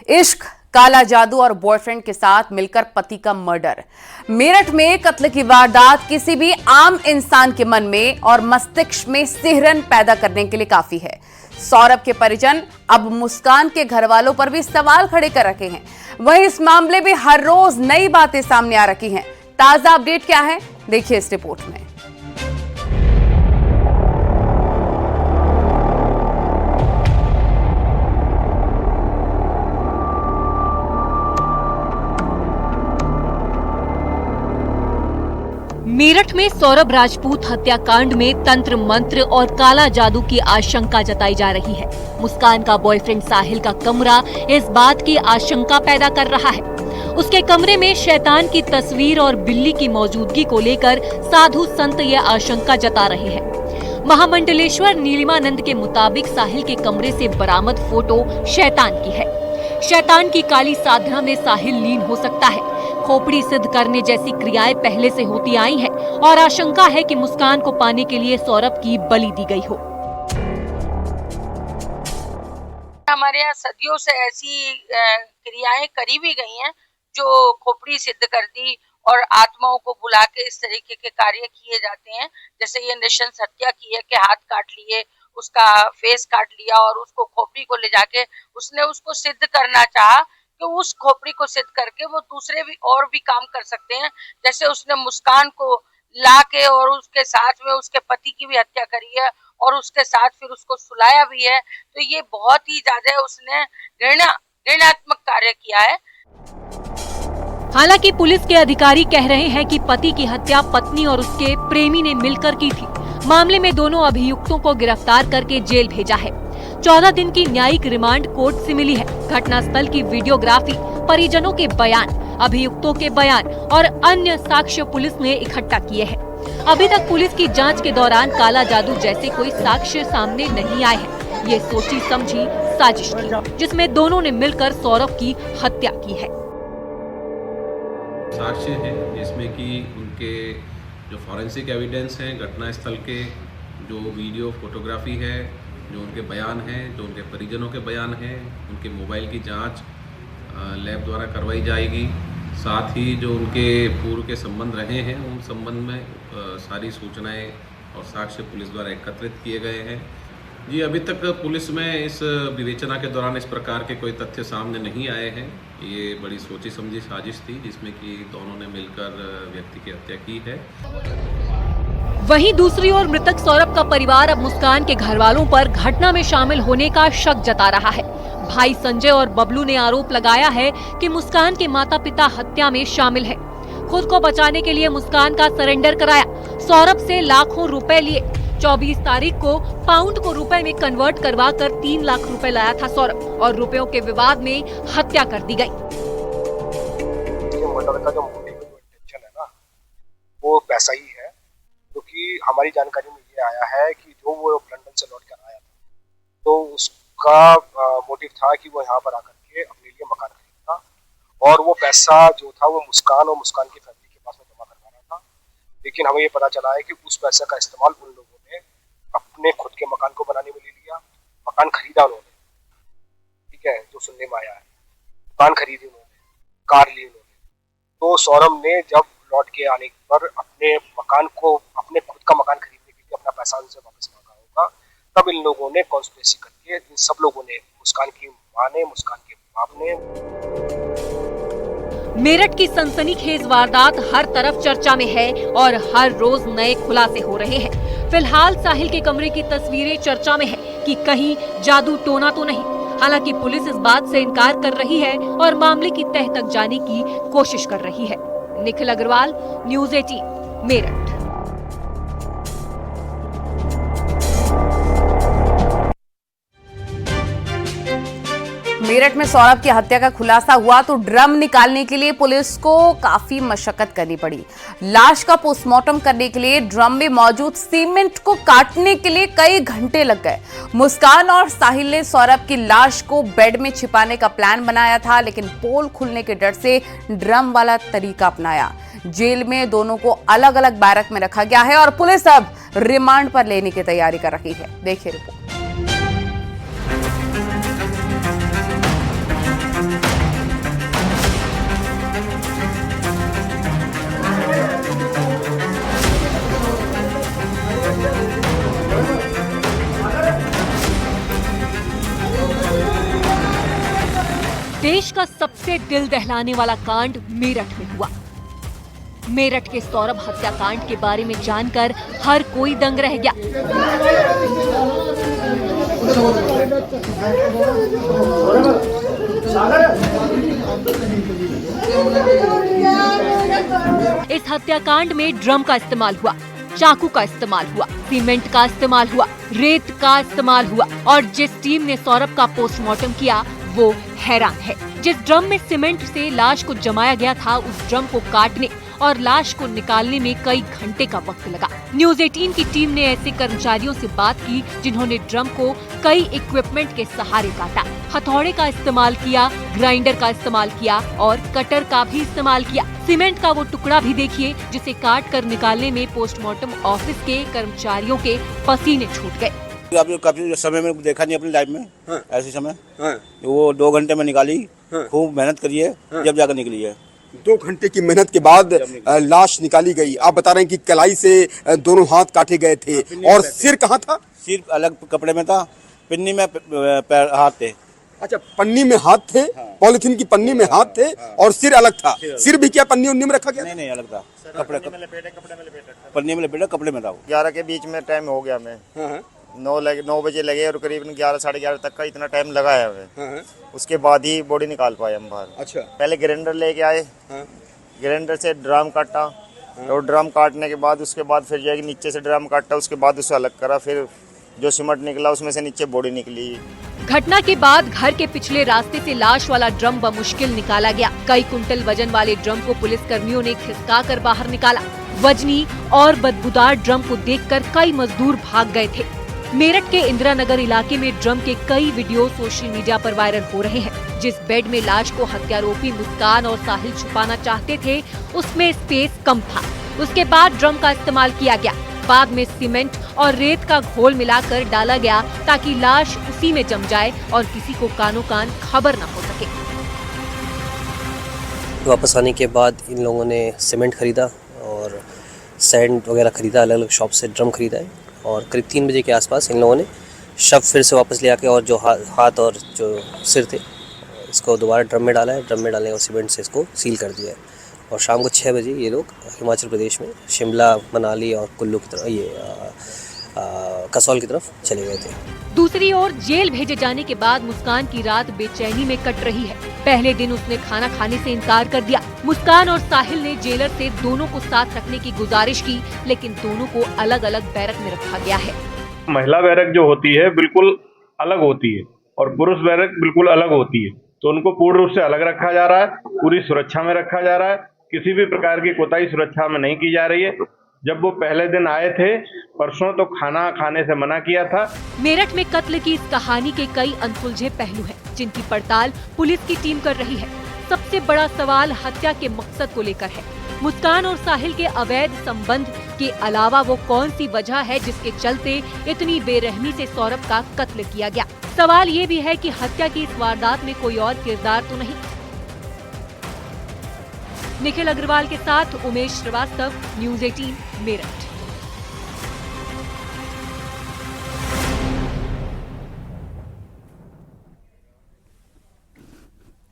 इश्क, काला जादू और बॉयफ्रेंड के साथ मिलकर पति का मर्डर। मेरठ में कत्ल की वारदात किसी भी आम इंसान के मन में और मस्तिष्क में सिहरन पैदा करने के लिए काफी है। सौरभ के परिजन अब मुस्कान के घर वालों पर भी सवाल खड़े कर रखे हैं। वहीं इस मामले में हर रोज नई बातें सामने आ रही हैं। ताजा अपडेट क्या है, देखिए इस रिपोर्ट में। मेरठ में सौरभ राजपूत हत्याकांड में तंत्र मंत्र और काला जादू की आशंका जताई जा रही है। मुस्कान का बॉयफ्रेंड साहिल का कमरा इस बात की आशंका पैदा कर रहा है। उसके कमरे में शैतान की तस्वीर और बिल्ली की मौजूदगी को लेकर साधु संत ये आशंका जता रहे हैं। महामंडलेश्वर नीलिमानंद के मुताबिक साहिल के कमरे से बरामद फोटो शैतान की है। शैतान की काली साधना में साहिल लीन हो सकता है। खोपड़ी सिद्ध करने जैसी क्रियाएं पहले से होती आई हैं और आशंका है कि मुस्कान को पाने के लिए सौरभ की बलि दी गई हो। हमारे यहाँ सदियों से ऐसी क्रियाएं करी भी गई हैं जो खोपड़ी सिद्ध कर दी और आत्माओं को बुला के इस तरीके के कार्य किए जाते हैं। जैसे ये नृशंस हत्या की है कि हाथ काट लिए, उसका फेस काट लिया और उसको खोपड़ी को ले जाके उसने उसको सिद्ध करना चाहा कि उस खोपड़ी को सिद्ध करके वो दूसरे भी और भी काम कर सकते हैं। जैसे उसने मुस्कान को ला के और उसके साथ में उसके पति की भी हत्या करी है और उसके साथ फिर उसको सुलाया भी है। तो ये बहुत ही ज्यादा उसने घृणात्मक कार्य किया है। हालांकि पुलिस के अधिकारी कह रहे हैं कि पति की हत्या पत्नी और उसके प्रेमी ने मिलकर की थी। मामले में दोनों अभियुक्तों को गिरफ्तार करके जेल भेजा है। 14 दिन की न्यायिक रिमांड कोर्ट से मिली है। घटनास्थल की वीडियोग्राफी, परिजनों के बयान, अभियुक्तों के बयान और अन्य साक्ष्य पुलिस ने इकट्ठा किए हैं। अभी तक पुलिस की जांच के दौरान काला जादू जैसे कोई साक्ष्य सामने नहीं आए हैं। ये सोची समझी साजिश थी जिसमें दोनों ने मिलकर सौरभ की हत्या की है। साक्ष्य है जिसमें कि उनके जो फॉरेंसिक एविडेंस हैं, घटनास्थल के जो वीडियो फोटोग्राफी है, जो उनके बयान हैं, जो उनके परिजनों के बयान हैं, उनके मोबाइल की जांच लैब द्वारा करवाई जाएगी। साथ ही जो उनके पूर्व के संबंध रहे हैं उन संबंध में सारी सूचनाएं और साक्ष्य पुलिस द्वारा एकत्रित किए गए हैं। जी, अभी तक पुलिस में इस विवेचना के दौरान इस प्रकार के कोई तथ्य सामने नहीं आए हैं। ये बड़ी सोची समझी साजिश थी जिसमें कि दोनों ने मिलकर व्यक्ति की हत्या की है। वहीं दूसरी ओर मृतक सौरभ का परिवार अब मुस्कान के घर वालों पर घटना में शामिल होने का शक जता रहा है। भाई संजय और बबलू ने आरोप लगाया है कि मुस्कान के माता पिता हत्या में शामिल है। खुद को बचाने के लिए मुस्कान का सरेंडर कराया, सौरभ से लाखों रुपए लिए। 24 तारीख को पाउंड को रुपए में कन्वर्ट करवा कर 3 लाख रुपए लाया था सौरभ और रुपयों के विवाद में हत्या कर दी गई। है ना, वो पैसा ही है, क्योंकि हमारी जानकारी में ये आया है कि जो वो लंदन से लौट कर आया था तो उसका मोटिव था कि वो यहाँ पर आकर के अपने लिए मकान खरीदना और वो पैसा जो था वो मुस्कान और मुस्कान की फैमिली के पास में जमा करवा रहा था। लेकिन हमें ये पता चला है कि उस पैसे का इस्तेमाल उन लोगों ने अपने खुद के मकान को बनाने में ले लिया। मकान खरीदा उन्होंने, ठीक है, जो सुनने में आया है। दुकान खरीदी उन्होंने, कार ली उन्होंने। तो सौरभ ने जब लौट के आने पर अपने मकान को, अपने खुद का मकान खरीदने के लिए अपना पैसा उनसे वापस मांगा होगा। तब इन लोगों ने कॉन्स्पिरेसी करके, इन सब लोगों ने, मुस्कान की मां ने, मुस्कान के बाप ने। मेरठ की सनसनीखेज वारदात हर तरफ चर्चा में है और हर रोज नए खुलासे हो रहे हैं। फिलहाल साहिल के कमरे की तस्वीरें चर्चा में है कि कहीं जादू टोना तो नहीं। हालांकि पुलिस इस बात से इनकार कर रही है और मामले की तह तक जाने की कोशिश कर रही है। निखिल अग्रवाल, न्यूज़ 18, मेरठ। मेरठ में सौरभ की हत्या का खुलासा हुआ तो ड्रम निकालने के लिए पुलिस को काफी मशक्कत करनी पड़ी। लाश का पोस्टमार्टम करने के लिए ड्रम में मौजूद सीमेंट को काटने के लिए कई घंटे लग गए। मुस्कान और साहिल ने सौरभ की लाश को बेड में छिपाने का प्लान बनाया था, लेकिन पोल खुलने के डर से ड्रम वाला तरीका अपनाया। जेल में दोनों को अलग अलग बैरक में रखा गया है और पुलिस अब रिमांड पर लेने की तैयारी कर रही है। देखिए रिपोर्ट। देश का सबसे दिल दहलाने वाला कांड मेरठ में हुआ। मेरठ के सौरभ हत्याकांड के बारे में जानकर हर कोई दंग रह गया। इस हत्याकांड में ड्रम का इस्तेमाल हुआ, चाकू का इस्तेमाल हुआ, सीमेंट का इस्तेमाल हुआ, रेत का इस्तेमाल हुआ और जिस टीम ने सौरभ का पोस्टमार्टम किया वो हैरान है। जिस ड्रम में सीमेंट से लाश को जमाया गया था, उस ड्रम को काटने और लाश को निकालने में कई घंटे का वक्त लगा। न्यूज 18 की टीम ने ऐसे कर्मचारियों से बात की जिन्होंने ड्रम को कई इक्विपमेंट के सहारे काटा, हथौड़े का इस्तेमाल किया, ग्राइंडर का इस्तेमाल किया और कटर का भी इस्तेमाल किया। सीमेंट का वो टुकड़ा भी देखिए जिसे काट कर निकालने में पोस्टमार्टम ऑफिस के कर्मचारियों के पसीने छूट गए। अभी काफी समय में देखा नहीं अपनी लाइफ में। हाँ। ऐसे समय हाँ। वो 2 घंटे में निकाली। हाँ। खूब मेहनत करी है। हाँ। जब जाकर निकली है। 2 घंटे की मेहनत के बाद लाश निकाली गई। आप बता रहे हैं कि कलाई से दोनों हाथ काटे गए थे और सिर कहाँ था? सिर अलग कपड़े में था, पिन्नी में पैर हाथ थे। अच्छा, पन्नी में हाथ थे। हाँ। पॉलिथीन की पन्नी में हाथ थे। हाँ। और सिर अलग था। सिर भी क्या पन्नी उन्नी में रखा गया? नहीं अलग था। कपड़े में लपेटा कपड़े में था वो। 11 के बीच में टाइम हो गया। मैं 9 बजे लगे और करीबन 11 साढ़े 11 तक का इतना टाइम लगा है हमें। उसके बाद ही बॉडी निकाल पाए हम बाहर। अच्छा, पहले ग्राइंडर लेके आए। ग्राइंडर से ड्रम काटा और ड्रम काटने के बाद उसके बाद फिर जाके नीचे से ड्रम काटा, उसके बाद उसे अलग करा, फिर जो सीमेंट निकला उसमें से नीचे बॉडी निकली। घटना के बाद घर के पिछले रास्ते से लाश वाला ड्रम बमुश्किल निकाला गया। कई कुंटल वजन वाले ड्रम को पुलिस कर्मियों ने खिसका कर बाहर निकाला। वजनी और बदबूदार ड्रम को देखकर कई मजदूर भाग गए थे। मेरठ के इंदिरा नगर इलाके में ड्रम के कई वीडियो सोशल मीडिया पर वायरल हो रहे हैं। जिस बेड में लाश को हत्यारोपी मुस्कान और साहिल छुपाना चाहते थे, उसमें स्पेस कम था। उसके बाद ड्रम का इस्तेमाल किया गया। बाद में सीमेंट और रेत का घोल मिलाकर डाला गया ताकि लाश उसी में जम जाए और किसी को कानो कान खबर न हो सके। वापस आने के बाद इन लोगों ने सीमेंट खरीदा और सैंड वगैरह खरीदा, अलग अलग शॉप से ड्रम खरीदा है और करीब 3 बजे के आसपास इन लोगों ने शव फिर से वापस ले आके और जो हाथ और जो सिर थे इसको दोबारा ड्रम में डाला है। ड्रम में डालने और सीमेंट से इसको सील कर दिया है और शाम को 6 बजे ये लोग हिमाचल प्रदेश में शिमला, मनाली और कुल्लू की तरफ कसौल की तरफ चले गए थे। दूसरी ओर जेल भेजे जाने के बाद मुस्कान की रात बेचैनी में कट रही है। पहले दिन उसने खाना खाने से इनकार कर दिया। मुस्कान और साहिल ने जेलर से दोनों को साथ रखने की गुजारिश की, लेकिन दोनों को अलग अलग बैरक में रखा गया है। महिला बैरक जो होती है बिल्कुल अलग होती है और पुरुष बैरक बिल्कुल अलग होती है, तो उनको पूर्ण रूप से अलग रखा जा रहा है, पूरी सुरक्षा में रखा जा रहा है। किसी भी प्रकार की कोताही सुरक्षा में नहीं की जा रही है। जब वो पहले दिन आए थे परसों, तो खाना खाने से मना किया था। मेरठ में कत्ल की इस कहानी के कई अनसुलझे पहलू हैं, जिनकी पड़ताल पुलिस की टीम कर रही है। सबसे बड़ा सवाल हत्या के मकसद को लेकर है। मुस्कान और साहिल के अवैध संबंध के अलावा वो कौन सी वजह है जिसके चलते इतनी बेरहमी से सौरभ का कत्ल किया गया। सवाल ये भी है कि हत्या की इस वारदात में कोई और किरदार तो नहीं। निखिल अग्रवाल के साथ उमेश श्रीवास्तव, न्यूज 18 मेरठ।